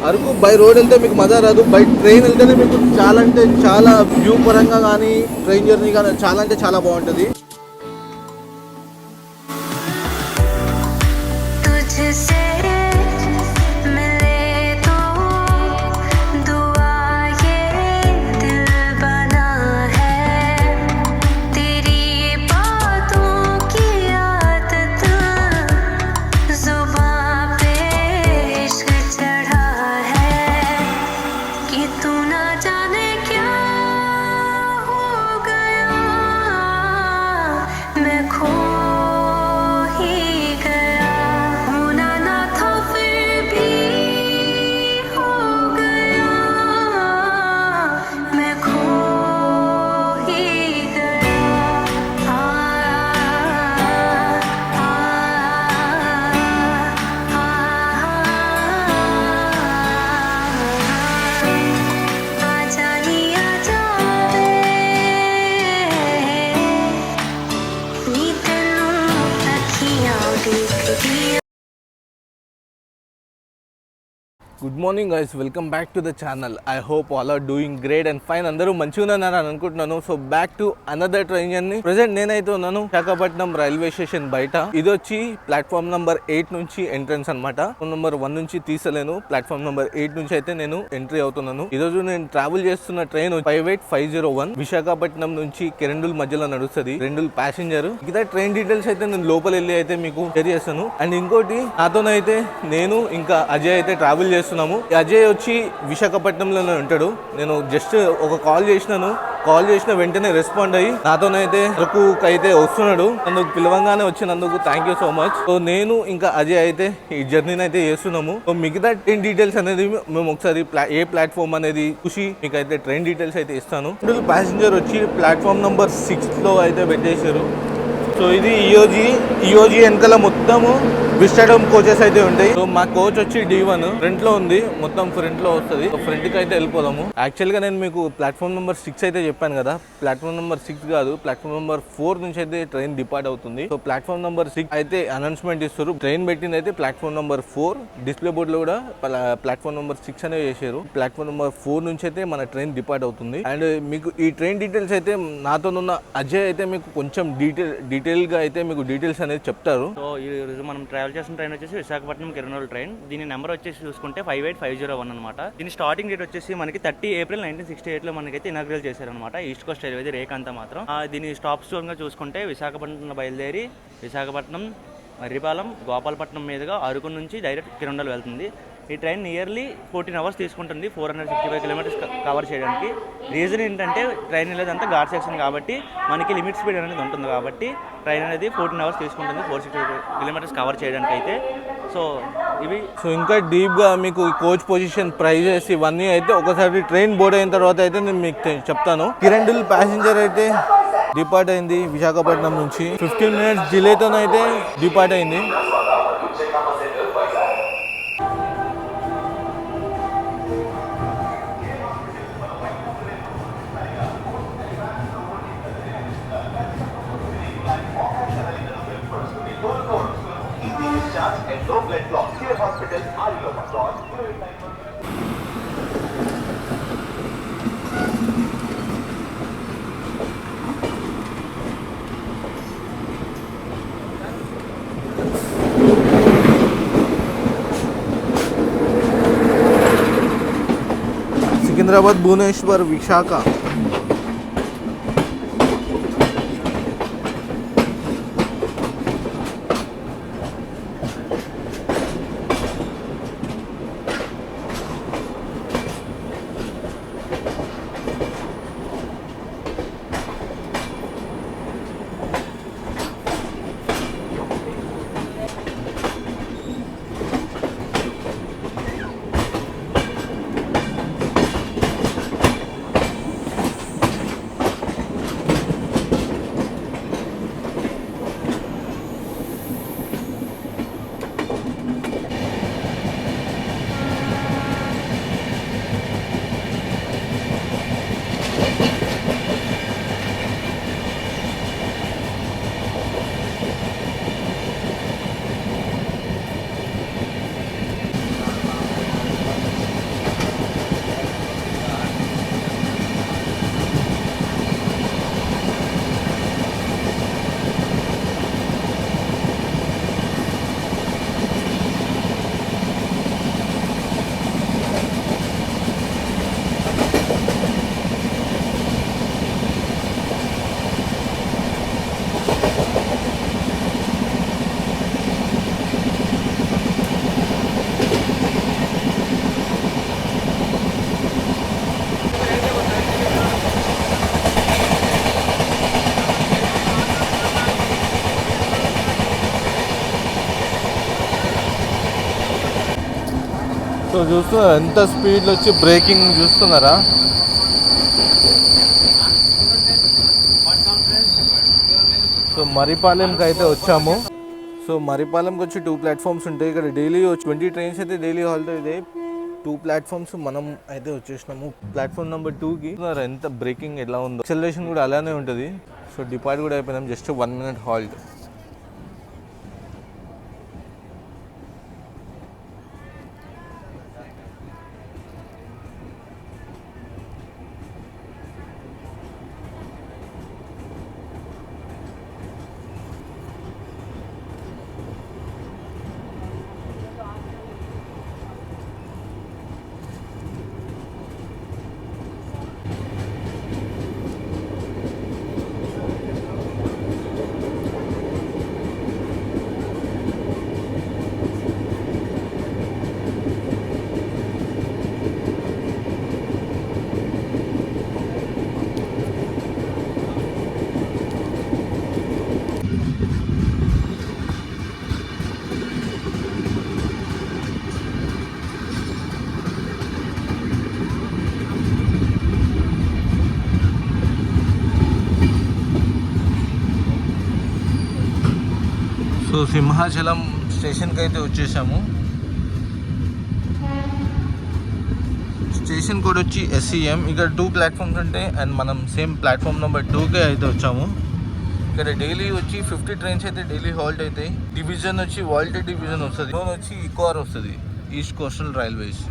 Araku by road వెళ్తే మీకు మజా రాదు, బై ట్రైన్ వెళ్తేనే మీకు చాలా అంటే చాలా వ్యూ పరంగా కానీ ట్రైన్ జర్నీ కానీ చాలా అంటే చాలా బాగుంటుంది. Good morning guys, welcome back to the channel. I hope all are doing great and fine. అందరూ మంచిగా ఉన్నారని అనుకుంటున్నాను. So back to another train journey. Present నేనైతే ఉన్నాను విశాఖపట్నం రైల్వే స్టేషన్ బయట. ఇది వచ్చి ప్లాట్ఫామ్ నెంబర్ 8 నుంచి ఎంట్రన్స్ అనమాట. నెంబర్ 1 నుంచి తీసలేను, ప్లాట్ఫామ్ నెంబర్ 8 నుంచి అయితే నేను ఎంట్రీ అవుతున్నాను. ఈ రోజు నేను ట్రావెల్ చేస్తున్న ట్రైన్ 58501 విశాఖపట్నం నుంచి కిరండుల్ మధ్యలో నడుస్తుంది. రెండుల్ ప్యాసింజర్. మిగతా ట్రైన్ డీటెయిల్స్ అయితే నేను లోపల వెళ్ళి అయితే మీకు షేర్ చేస్తాను. అండ్ ఇంకోటి, నాతోనైతే నేను ఇంకా అజయ్ అయితే ట్రావెల్ చేస్తున్నాము. అజయ్ వచ్చి విశాఖపట్నంలోనే ఉంటాడు. నేను జస్ట్ ఒక కాల్ చేసిన వెంటనే రెస్పాండ్ అయ్యి నాతోనైతే అరకు అయితే వస్తున్నాడు. అందుకు పిలవంగానే వచ్చినందుకు thank you so much. So నేను ఇంకా అజయ్ అయితే ఈ జర్నీని అయితే చేస్తున్నాము. సో మిగతా ట్రైన్ డీటెయిల్స్ అనేది మేము ఒకసారి ఏ ప్లాట్ఫామ్ అనేది చూసి మీకు అయితే ట్రైన్ డీటెయిల్స్ అయితే ఇస్తాను. ప్యాసింజర్ వచ్చి ప్లాట్ఫామ్ నెంబర్ 6 లో అయితే పెట్టేశారు. సో ఇది ఈఓజీ వెనకాల మొత్తము విస్టాడోమ్ కోచెస్ అయితే ఉంటాయి. సో మా కోచ్ వచ్చి D1 ఫ్రంట్ లో ఉంది, మొత్తం ఫ్రంట్ లో వస్తుంది. ఫ్రంట్ కి అయితే వెళ్ళిపోదాము. యాక్చువల్ గా నేను మీకు ప్లాట్ఫామ్ నెంబర్ 6 అయితే చెప్పాను కదా, ప్లాట్ఫామ్ నెంబర్ 6 కాదు, ప్లాట్ఫామ్ నెంబర్ 4 నుంచి అయితే ట్రైన్ డిపార్ట్ అవుతుంది. సో ప్లాట్ఫామ్ నెంబర్ 6 అయితే అనౌన్స్మెంట్ ఇస్తారు. ట్రైన్ పెట్టింది అయితే ప్లాట్ఫామ్ నెంబర్ 4. డిస్ప్లే బోర్డ్ లో కూడా ప్లాట్ఫామ్ నెంబర్ 6 అనే చేశారు. ప్లాట్ఫామ్ నెంబర్ 4 నుంచి అయితే మన ట్రైన్ డిపార్ట్ అవుతుంది. అండ్ మీకు ఈ ట్రైన్ డీటెయిల్స్ అయితే నాతోనున్న అజయ్ అయితే మీకు కొంచెం డీటెయిల్ గా అయితే మీకు డీటెయిల్స్ అనేది చెప్తారు. సో ఈ రోజు మనం ట్రావెల్ చేసిన ట్రైన్ వచ్చేసి విశాఖపట్నం కిరణోల్ ట్రైన్. దీని నెంబర్ వచ్చేసి చూసుకుంటే 58501 అనమాట. దీని స్టార్టింగ్ డేట్ వచ్చేసి మనకి 30 ఏప్రిల్ 1968 లో మనకైతే ఇనాగ్రేట్ చేశారనమాట. ఈస్ట్ కోస్ట్ రైల్వే రేఖ మాత్రం. దీని స్టాప్ స్టోన్ గా చూసుకుంటే విశాఖపట్నం బయలుదేరి విశాఖపట్నం, మర్రిపాలెం, గోపాలపట్నం మీదుగా అరకు నుంచి డైరెక్ట్ కిరణోల్ వెళ్తుంది. ఈ ట్రైన్ నియర్లీ 14 అవర్స్ తీసుకుంటుంది 465 కిలోమీటర్స్ కవర్ చేయడానికి. రీజన్ ఏంటంటే ట్రైన్ వెళ్ళేదంతా ఘాట్ సెక్షన్ కాబట్టి మనకి లిమిట్ స్పీడ్ అనేది ఉంటుంది కాబట్టి ట్రైన్ అనేది 14 అవర్స్ తీసుకుంటుంది 465 కిలోమీటర్స్ కవర్ చేయడానికి అయితే. సో ఇవి ఇంకా డీప్గా మీకు కోచ్ పొజిషన్, ప్రైజెస్ ఇవన్నీ అయితే ఒకసారి ట్రైన్ బోర్డ్ అయిన తర్వాత అయితే నేను మీకు చెప్తాను. కిరండుల్ ప్యాసింజర్ అయితే డిపార్ట్ అయింది విశాఖపట్నం నుంచి. 15 minutes డిలేతోనైతే డిపార్ట్ అయింది. సికింద్రాబాద్, భువనేశ్వర్, విశాఖ. చూస్తున్నారా ఎంత స్పీడ్లో వచ్చి బ్రేకింగ్ చూస్తున్నారా. సో మరిపాలెంకి అయితే వచ్చాము. సో మరిపాలెంకి వచ్చి 2 ప్లాట్ఫామ్స్ ఉంటాయి. ఇక్కడ డైలీ 20 ట్రైన్స్ అయితే డైలీ హాల్ట్ అయితే 2 ప్లాట్ఫామ్స్ మనం అయితే వచ్చేసినాము. ప్లాట్ఫామ్ నెంబర్ 2కి ఎంత బ్రేకింగ్ ఎలా ఉందో, యాక్సలరేషన్ కూడా అలానే ఉంటుంది. సో డిపార్ట్ కూడా అయిపోయినాం, just 1 minute halt. So Simhachalam స్టేషన్కి అయితే వచ్చేసాము. స్టేషన్ కోడ్ వచ్చి SCM. ఇక్కడ 2 ప్లాట్ఫామ్స్ ఉంటాయి అండ్ మనం సేమ్ ప్లాట్ఫామ్ నెంబర్ 2కే అయితే వచ్చాము. ఇక్కడ డైలీ వచ్చి 50 ట్రైన్స్ అయితే డైలీ హాల్ట్ అవుతాయి. డివిజన్ వచ్చి వాల్టెడ్ డివిజన్ వస్తుంది, జోన్ వచ్చి ఈకోఆర్ వస్తుంది, east coastal railways.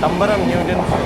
Tambaram new junction.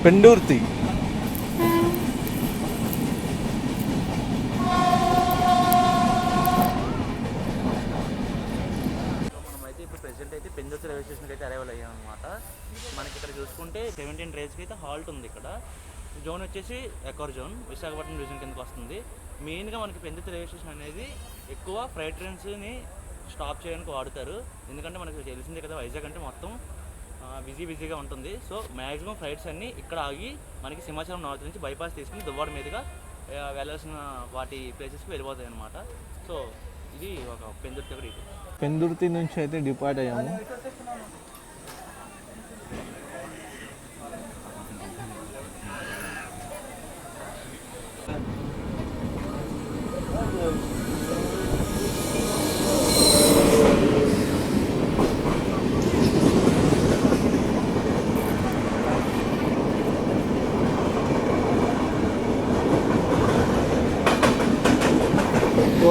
Pendurthi. మనమైతే ఇప్పుడు ప్రెసెంట్ అయితే పెందుర్తి రైల్వే స్టేషన్కి అయితే అరైవల్ అయ్యాం అనమాట. మనకి ఇక్కడ చూసుకుంటే 17 ట్రైన్స్కి అయితే హాల్ట్ ఉంది. ఇక్కడ జోన్ వచ్చేసి ఎకోర్ జోన్, విశాఖపట్నం డివిజన్ కిందకి వస్తుంది. మెయిన్గా మనకి పెందుర్తి రైల్వే స్టేషన్ అనేది ఎక్కువ ఫ్రైట్ ట్రైన్స్ని స్టాప్ చేయడానికి వాడుతారు. ఎందుకంటే మనకి తెలిసిందే కదా, వైజాగ్ అంటే మొత్తం బిజీగా ఉంటుంది. సో మ్యాక్సిమం ఫ్లైట్స్ అన్నీ ఇక్కడ ఆగి మనకి సింహాచలం నార్త్ నుంచి బైపాస్ తీసుకుని దువ్వాడ మీదుగా వెళ్ళాల్సిన వాటి ప్లేసెస్కి వెళ్ళిపోతాయి అనమాట. సో ఇది ఒక పెందుర్తి ఒక డీటెయిల్. పెందుర్తి నుంచి అయితే డిపార్ట్ అయ్యాము.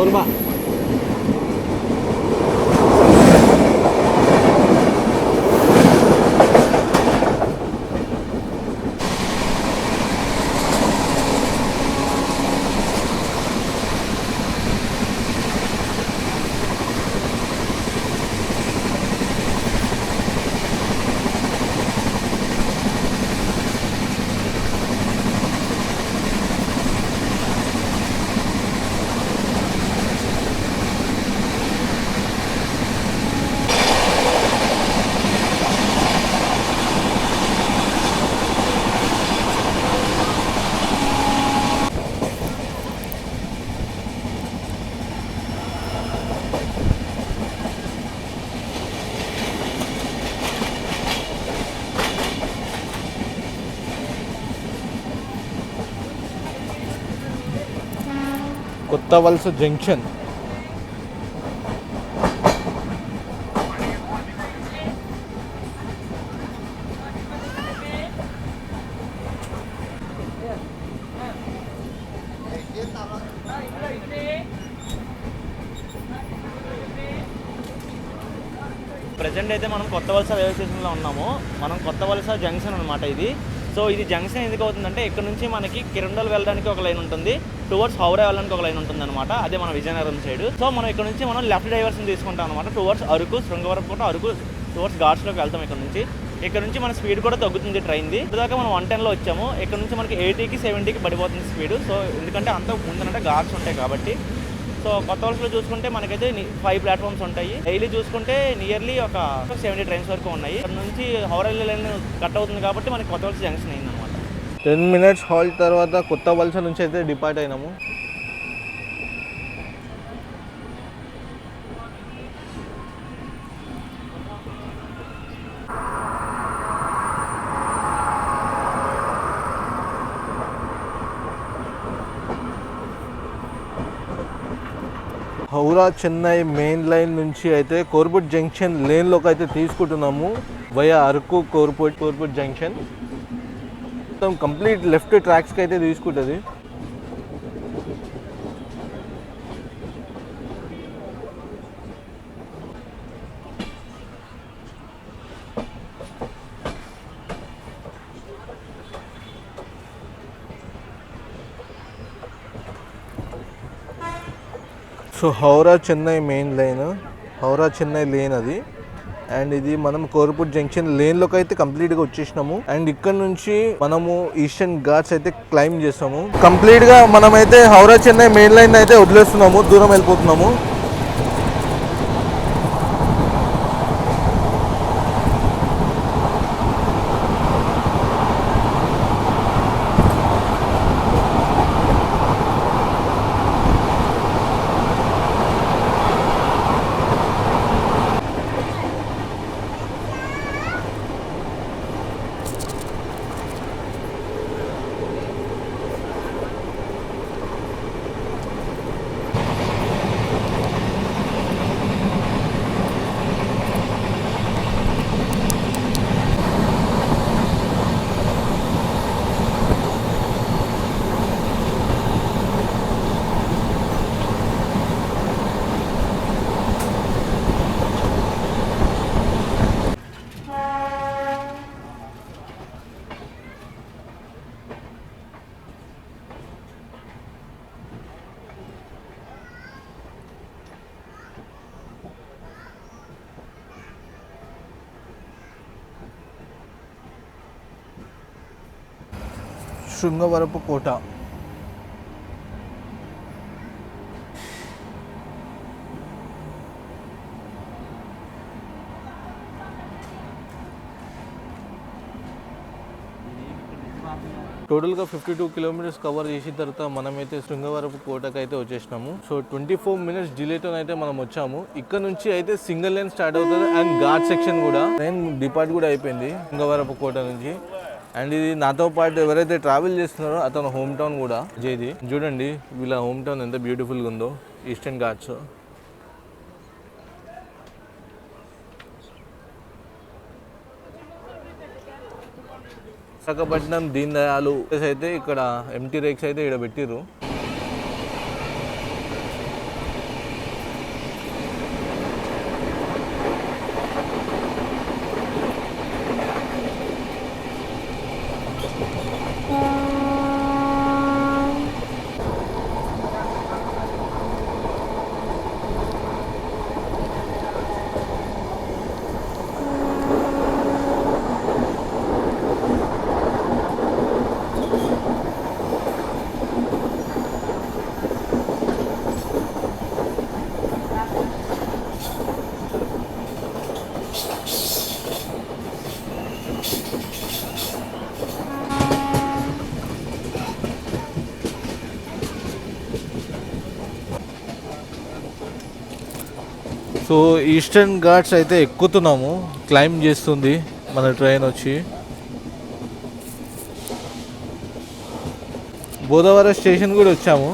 షవర్మా. కొత్త వలస జంక్షన్. ప్రజెంట్ అయితే మనం కొత్త వలస రైల్వే స్టేషన్లో ఉన్నాము. మనం కొత్త వలస జంక్షన్ అనమాట ఇది. సో ఇది జంక్షన్ ఎందుకు అవుతుందంటే ఇక్కడ నుంచి మనకి కిరండల్ వెళ్ళడానికి ఒక లైన్ ఉంటుంది, టువర్డ్స్ హౌరా వెళ్ళడానికి ఒక లైన్ ఉంటుంది అనమాట. అదే మన విజయనగరం సైడ్. సో మనం ఇక్కడ నుంచి మనం లెఫ్ట్ డైవర్షన్ తీసుకుంటాం అనమాట. టువర్డ్స్ అరకు, శృంగవరపుకోట, అరకు టువర్డ్స్ ఘాట్స్లోకి వెళ్తాం. ఇక్కడ నుంచి మన స్పీడ్ కూడా తగ్గుతుంది ట్రైన్ది. ఇప్పటిదాకా మనం 110లో వచ్చాము. ఇక్కడ నుంచి మనకి 80కి 70కి పడిపోతుంది స్పీడ్. సో ఎందుకంటే అంత ముందంటే ఘాట్స్ ఉంటాయి కాబట్టి. సో కొత్త వలసలో చూసుకుంటే మనకైతే 5 ప్లాట్ఫామ్స్ ఉంటాయి. డైలీ చూసుకుంటే నియర్లీ ఒక 70 ట్రైన్స్ వరకు ఉన్నాయి. ఇక్కడ నుంచి హౌరా లైన్ కట్ అవుతుంది కాబట్టి మనకి కొత్త వలస జంక్షన్ అయింది అనమాట. 10 minutes హాల్ట్ తర్వాత కొత్త వలస నుంచి అయితే డిపార్ట్ అయినాము. హౌరా చెన్నై మెయిన్ లైన్ నుంచి అయితే కోర్పుట్ జంక్షన్ లేన్లోకి అయితే తీసుకుంటున్నాము. వయా అరకు కోర్పుట్ జంక్షన్ మొత్తం కంప్లీట్ లెఫ్ట్ ట్రాక్స్కి అయితే తీసుకుంటుంది. So Howrah Chennai main line, Howrah Chennai lane అది. అండ్ ఇది మనం కోర్పుట్ జంక్షన్ లేన్లోకి అయితే కంప్లీట్గా వచ్చేసినాము. అండ్ ఇక్కడ నుంచి మనము ఈస్టర్న్ ఘాట్స్ అయితే క్లైమ్ చేస్తాము. కంప్లీట్గా మనమైతే హౌరా చెన్నై మెయిన్ లైన్ అయితే వదిలేస్తున్నాము, దూరం వెళ్ళిపోతున్నాము. శృంగవరపుకోట. టోటల్గా 52 కిలోమీటర్స్ కవర్ చేసిన తర్వాత మనమైతే శృంగవరపుకోటకి అయితే వచ్చేసినాము. సో 24 minutes డిలేతో అయితే మనం వచ్చాము. ఇక్కడ నుంచి అయితే సింగిల్ లైన్ స్టార్ట్ అవుతుంది అండ్ ఘాట్ సెక్షన్ కూడా ట్రైన్ డిపార్ట్ కూడా అయిపోయింది శృంగవరపుకోట నుంచి. అండ్ ఇది నాతో పాటు ఎవరైతే ట్రావెల్ చేస్తున్నారో అతను హోమ్ టౌన్ కూడా జేది. చూడండి వీళ్ళ హోమ్ టౌన్ ఎంత బ్యూటిఫుల్గా ఉందో, ఈస్టర్న్ ఘాట్స్. విశాఖపట్నం దీన్ దయాళ్ అయితే ఇక్కడ ఎంటీ రేక్స్ అయితే ఇక్కడ పెట్టిర్రు. సో ఈస్టర్న్ ఘాట్స్ అయితే ఎక్కుతున్నాము, క్లైంబ్ చేస్తుంది మన ట్రైన్ వచ్చి. బోధవరం స్టేషన్ కూడా వచ్చాము.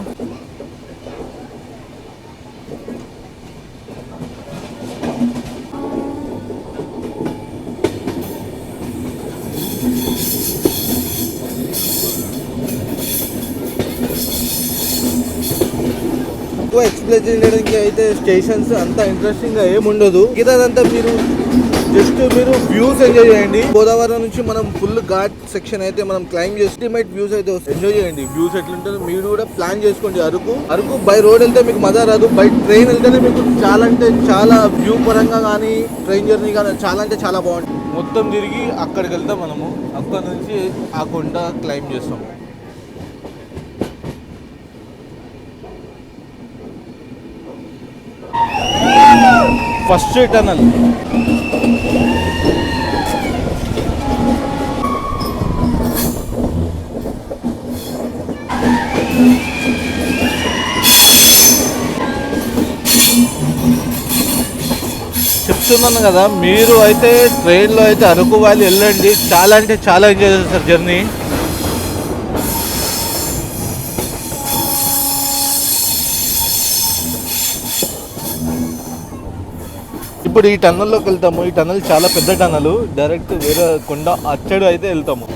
ఎక్కువ ఎక్స్ప్లెయిన్ చేయడానికి అయితే స్టేషన్స్ అంత ఇంట్రెస్టింగ్గా ఏముండదు. ఇదంతా మీరు జస్ట్ మీరు వ్యూస్ ఎంజాయ్ చేయండి. గోదావరి నుంచి మనం ఫుల్ ఘాట్ సెక్షన్ అయితే మనం క్లైంబ్ చేసి అల్టిమేట్ వ్యూస్ అయితే ఎంజాయ్ చేయండి. వ్యూస్ ఎట్లుంటుందో మీరు కూడా ప్లాన్ చేసుకోండి. అరకు బై రోడ్ వెళ్తే మీకు మజా రాదు, బై ట్రైన్ వెళ్తేనే మీకు చాలా అంటే చాలా వ్యూ పరంగా కానీ ట్రైన్ జర్నీ కానీ చాలా అంటే చాలా బాగుంటుంది. మొత్తం తిరిగి అక్కడికి వెళ్తాం మనము. అక్కడ నుంచి ఆ కొండ క్లైంబ్ చేస్తాం. ఫస్ట్ టనల్ చెప్తున్నాను కదా, మీరు అయితే ట్రైన్లో అయితే అరకు వ్యాలీ వెళ్ళండి. చాలా అంటే చాలా ఎంజాయ్ చేస్తారు జర్నీ. ఇప్పుడు ఈ టన్నల్లోకి వెళ్తాము. ఈ టన్నల్ చాలా పెద్ద టన్నల్, డైరెక్ట్ వేరే కొండ అచ్చడు అయితే వెళ్తాము.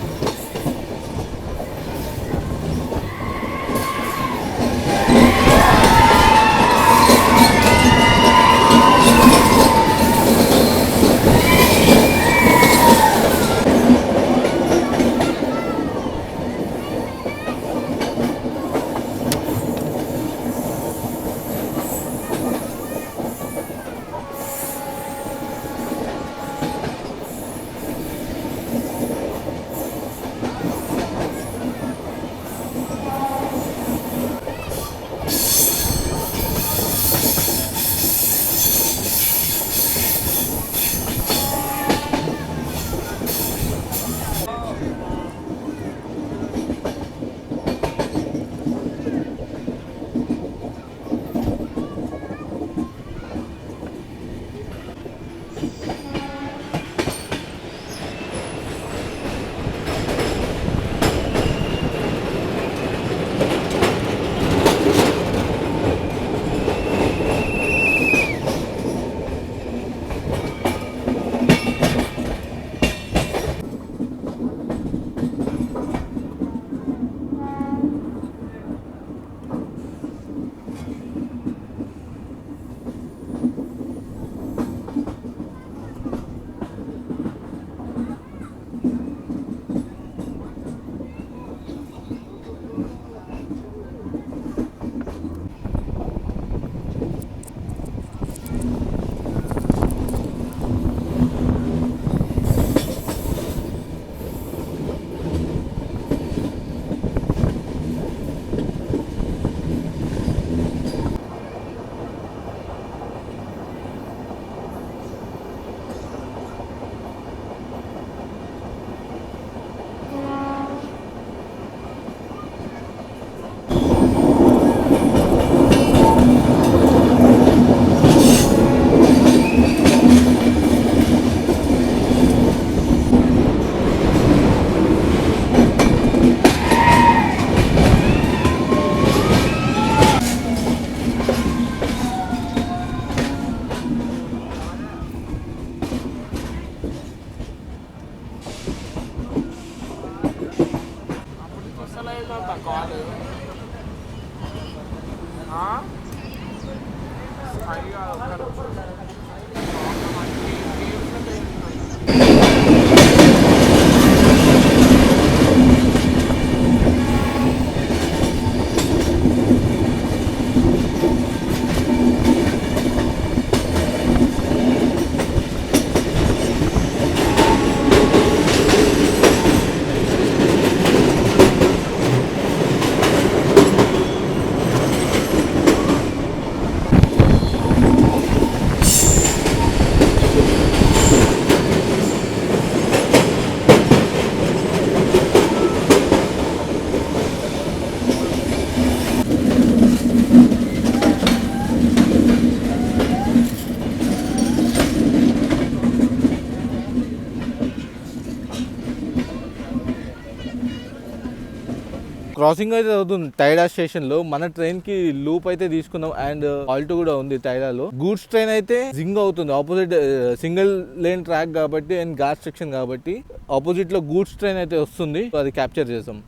క్రాసింగ్ అయితే అవుతుంది టైడా స్టేషన్ లో. మన ట్రైన్ కి లూప్ అయితే తీసుకున్నాం అండ్ ఆల్టో కూడా ఉంది టైడాలో. గూడ్స్ ట్రైన్ అయితే జింగ్ అవుతుంది. ఆపోజిట్ సింగిల్ లేన్ ట్రాక్ కాబట్టి అండ్ ఘాట్ సెక్షన్ కాబట్టి ఆపోజిట్ లో గూడ్స్ ట్రైన్ అయితే వస్తుంది. అది క్యాప్చర్ చేసాం.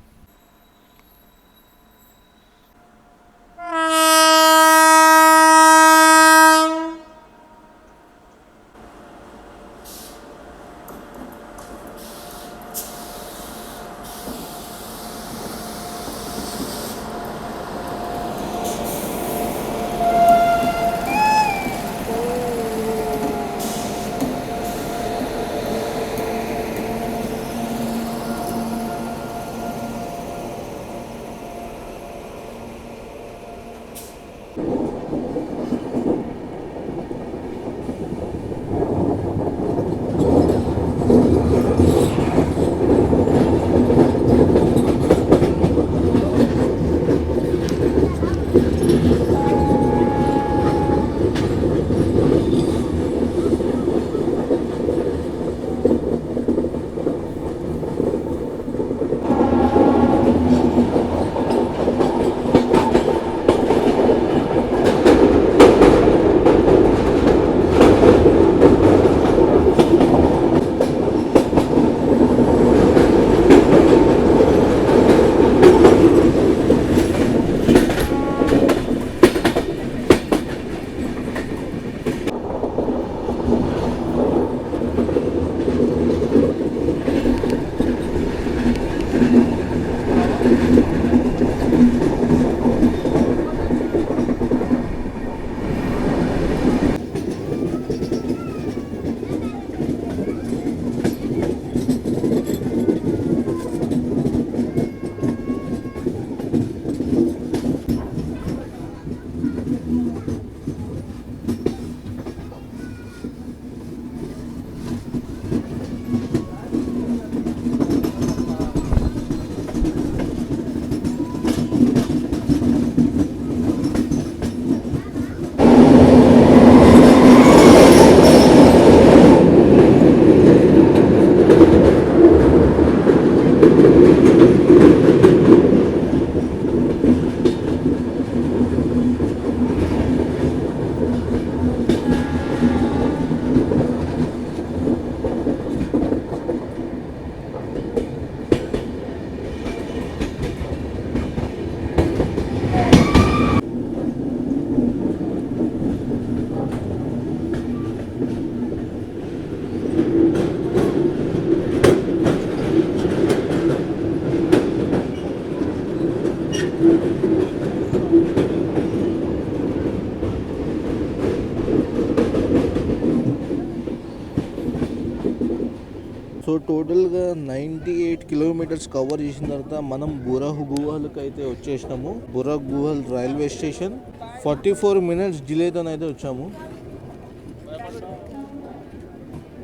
సో టోటల్గా 98 కిలోమీటర్స్ కవర్ చేసిన తర్వాత మనం బురాహ్ గుహలకు అయితే వచ్చేసినాము. బురాహ్ గుహల్ రైల్వే స్టేషన్ 44 మినిట్స్ డిలేతోనైతే వచ్చాము.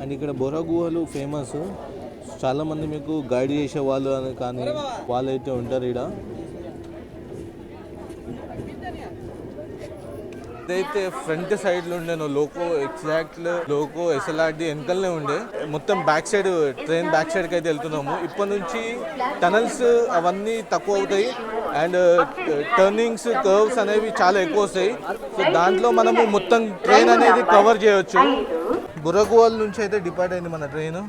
అండ్ ఇక్కడ బొరా గుహలు ఫేమస్. చాలామంది మీకు గైడ్ చేసే వాళ్ళు అని కానీ వాళ్ళైతే ఉంటారు ఇక్కడ. ఇదైతే ఫ్రంట్ సైడ్ లో ఉండే లోకో ఎగ్జాక్ట్ లోకో ఎస్ఎల్ఆర్డి వెనకలనే ఉండే. మొత్తం back side train back side కి అయితే వెళ్తున్నాము. ఇప్పటి నుంచి టనల్స్ అవన్నీ తక్కువ అవుతాయి అండ్ టర్నింగ్స్ కర్వ్స్ అనేవి చాలా ఎక్కువ వస్తాయి. సో దాంట్లో మనము మొత్తం ట్రైన్ అనేది కవర్ చేయొచ్చు. బుర్రగోవాల్ నుంచి అయితే డిపార్ట్ అయింది మన train.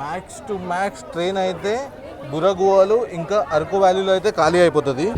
Max to max train అయితే బుర్రగోవాలు ఇంకా అరకు వ్యాలీలో అయితే ఖాళీ అయిపోతుంది.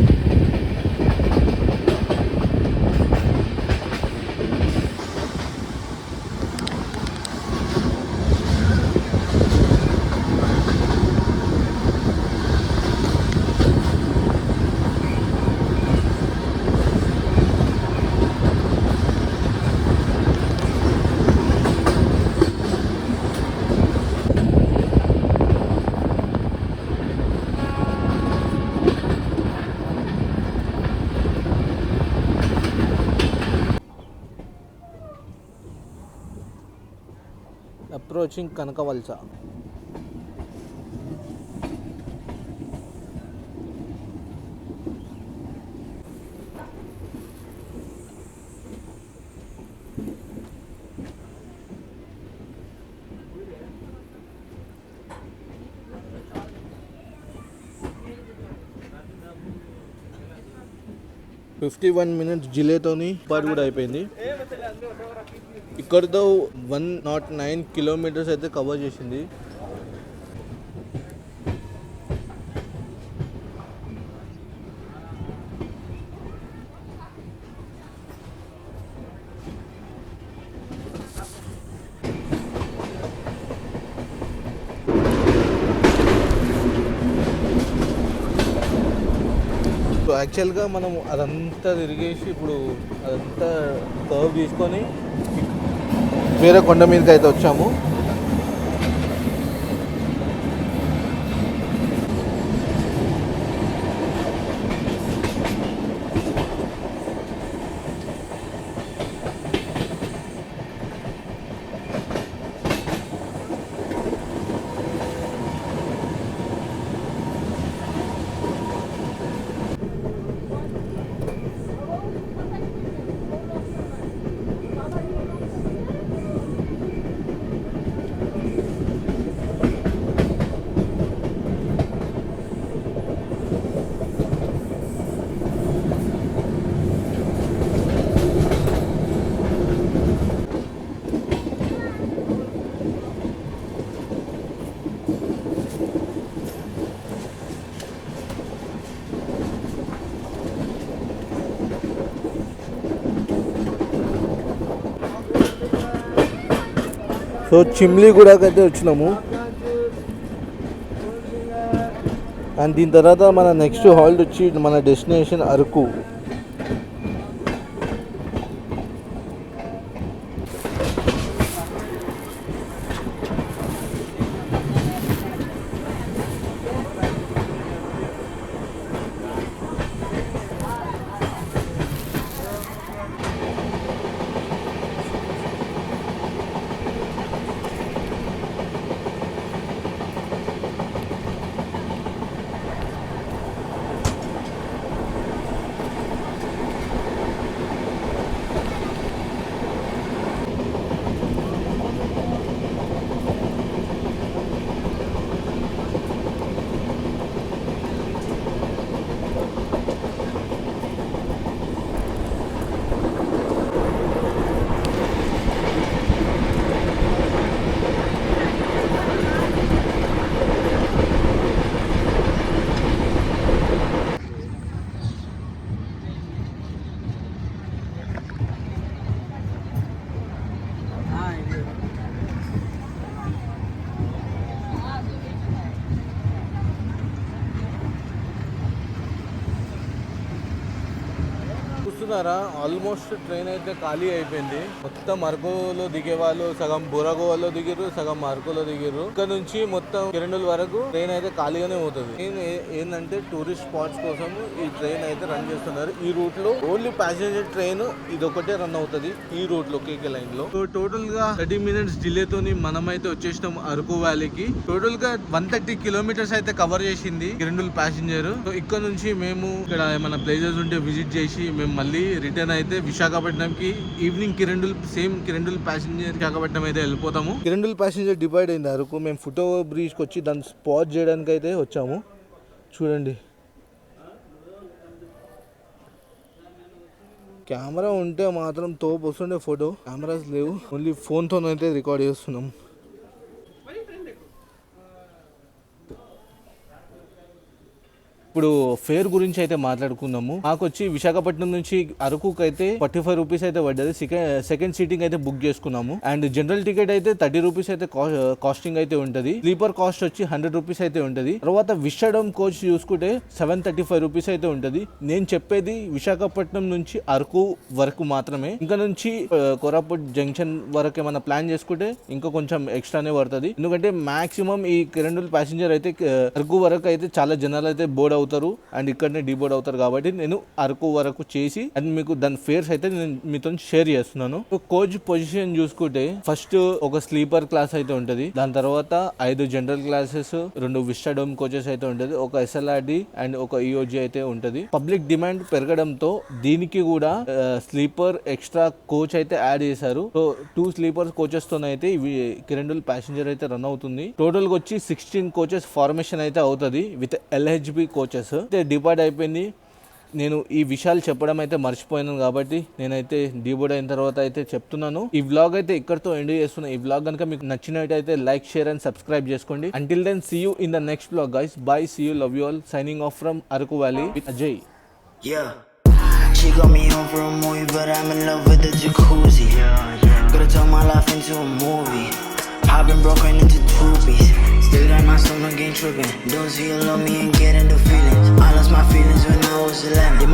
Approaching Kanakavalsa. 51 minutes జిలేతోని పాటు కూడా అయిపోయింది. ఇక్కడతో 109 కిలోమీటర్స్ అయితే కవర్ చేసింది. యాక్చువల్గా మనం అదంతా తిరిగేసి ఇప్పుడు అదంతా కర్వ్ తీసుకొని వేరే కొండ మీదకి అయితే వచ్చాము. సో చిమ్లీగూడకి అయితే వచ్చినాము. అండ్ దీని తర్వాత మన నెక్స్ట్ హాల్ట్ వచ్చి మన డెస్టినేషన్ అరకు. చూస్తున్నారా, ఆల్మోస్ట్ ట్రైన్ అయితే ఖాళీ అయిపోయింది. మొత్తం అరకులో దిగే వాళ్ళు సగం బురగోవలో దిగిరు, సగం అరకులో దిగిరు. ఇక్కడ నుంచి మొత్తం కిరండూల్ వరకు ట్రైన్ అయితే ఖాళీగానే పోతుంది. ఏంటంటే టూరిస్ట్ స్పాట్స్ కోసం ఈ ట్రైన్ అయితే రన్ చేస్తున్నారు. ఈ రూట్ లో ఓన్లీ ప్యాసింజర్ ట్రైన్ ఇది ఒకటే రన్ అవుతుంది ఈ రూట్ లో, కేకే లైన్ లో. సో టోటల్ గా 30 minutes డిలే తోని మనమైతే వచ్చేసినాం అరకు వ్యాలీకి. టోటల్ గా 130 kilometers అయితే కవర్ చేసింది కిరండూల్ ప్యాసింజర్. సో ఇక్కడ నుంచి మేము ఇక్కడ ఏమైనా ప్లేసెస్ ఉంటే విజిట్ చేసి మేము మళ్ళీ రిటర్న్ అయితే విశాఖపట్నం కి ఈవినింగ్ కిరండూల్ ప్యాసింజర్ విశాఖపట్నం అయితే వెళ్ళిపోతాము. కిరండూల్ ప్యాసింజర్ డివైడ్ అయింది అరకు. మేము ఫోటో బ్రీజ్ కి వచ్చి దాన్ని స్పాట్ చేయడానికి అయితే వచ్చాము. చూడండి, కెమెరా ఉంటే మాత్రం తోపు వస్తుండే ఫోటో. కెమెరాస్ లేవు, ఓన్లీ ఫోన్తోనైతే రికార్డ్ చేస్తున్నాం. ఇప్పుడు ఫేర్ గురించి అయితే మాట్లాడుకుందాము. మాకు వచ్చి విశాఖపట్నం నుంచి అరకుకి అయితే 45 రూపీస్ అయితే పడ్డది. సెకండ్ సీటింగ్ అయితే బుక్ చేసుకున్నాము. అండ్ జనరల్ టికెట్ అయితే 30 రూపీస్ అయితే కాస్టింగ్ అయితే ఉంటది. స్లీపర్ కాస్ట్ వచ్చి 100 రూపీస్ అయితే ఉంటది. తర్వాత విశాఖం కోచ్ చూసుకుంటే 735 రూపీస్ అయితే ఉంటది. నేను చెప్పేది విశాఖపట్నం నుంచి అరకు వరకు మాత్రమే. ఇంకా నుంచి కోరాపుట్ జంక్షన్ వరకు ఏమైనా ప్లాన్ చేసుకుంటే ఇంకా కొంచెం ఎక్స్ట్రానే పడుతుంది. ఎందుకంటే మాక్సిమం ఈ కిరండూల్ ప్యాసింజర్ అయితే అరకు వరకు అయితే చాలా జనాలు అయితే బోర్డ్ అవుతారు అండ్ ఇక్కడనే డీబోర్డ్ అవుతారు. కాబట్టి నేను అరకు వరకు చేసి అండ్ మీకు దాని ఫేర్స్ అయితే నేను మీతో షేర్ చేస్తున్నాను. కోచ్ పొజిషన్ చూసుకుంటే ఫస్ట్ ఒక స్లీపర్ క్లాస్ అయితే ఉంటది. దాని తర్వాత 5 జనరల్ క్లాసెస్, 2 విస్టాడోమ్ కోచెస్ అయితే ఉంటది. ఒక SLRD అండ్ ఒక EOG అయితే ఉంటది. పబ్లిక్ డిమాండ్ పెరగడంతో దీనికి కూడా స్లీపర్ ఎక్స్ట్రా కోచ్ అయితే యాడ్ చేశారు. సో 2 స్లీపర్ కోచెస్ తోనైతే ఇవి కిరండూల్ ప్యాసింజర్ అయితే రన్ అవుతుంది. టోటల్ గా వచ్చి 16 కోచెస్ ఫార్మేషన్ అయితే అవుతుంది విత్ LHB కోచెస్. డిపార్ట్ అయిపోయింది. నేను ఈ విషయాలు చెప్పడం అయితే మర్చిపోయాను కాబట్టి నేనైతే డీబోర్డ్ అయిన తర్వాత అయితే చెప్తున్నాను. ఈ వ్లాగ్ అయితే ఇక్కడతో ఎండ్ చేస్తున్నా. ఈ వ్లాగ్ కనుక మీకు నచ్చినట్టయితే లైక్, షేర్ అండ్ సబ్స్క్రైబ్ చేసుకోండి. Until then, see you in the next vlog, guys. Bye, see you, love you all. Signing off from Araku Valley with Ajay. Yeah. She got me home for a movie, but I'm in love with the jacuzzi. Gotta turn my life into a movie. I've been broken into rupees. Still got my stomach ain't tripping. Don't see you love me and get into feelings. I lost my feelings when I was 11.